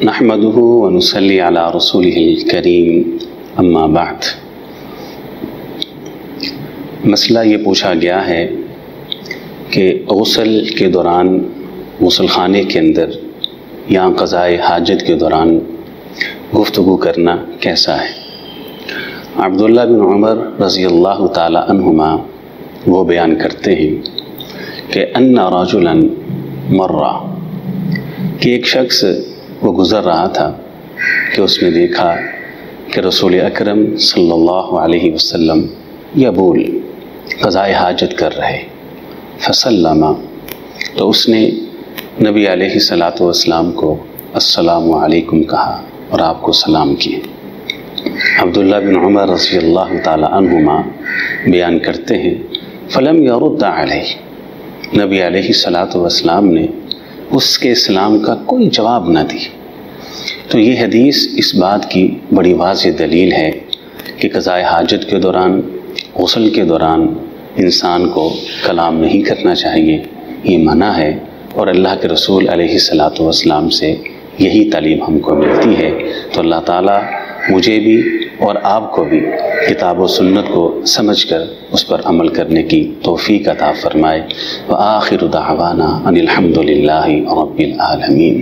نحمده ونصلي على رسوله الكريم اما بعد۔ مسئلہ یہ پوچھا گیا ہے کہ غسل کے دوران غسل خانے کے اندر یا قضائے حاجت کے دوران گفتگو کرنا کیسا ہے۔ عبداللہ بن عمر رضی اللہ تعالی عنہما وہ بیان کرتے ہیں کہ ان رجلا مر، کہ ایک شخص وہ گزر رہا تھا کہ اس نے دیکھا کہ رسول اکرم صلی اللہ علیہ وسلم یبول قضائے حاجت کر رہے، فسلم، تو اس نے نبی علیہ السلام کو السلام علیکم کہا اور آپ کو سلام کیے۔ عبداللہ بن عمر رضی اللہ تعالی عنہما بیان کرتے ہیں فلم یرد علیہ، نبی علیہ السلام نے اس کے اسلام کا کوئی جواب نہ دی۔ تو یہ حدیث اس بات کی بڑی واضح دلیل ہے کہ قضائے حاجت کے دوران، غسل کے دوران انسان کو کلام نہیں کرنا چاہیے، یہ منع ہے، اور اللہ کے رسول علیہ السلام سے یہی تعلیم ہم کو ملتی ہے۔ تو اللہ تعالیٰ مجھے بھی اور آپ کو بھی کتاب و سنت کو سمجھ کر اس پر عمل کرنے کی توفیق عطا فرمائے۔ وآخر دعوانا ان الحمد للہ رب العالمین۔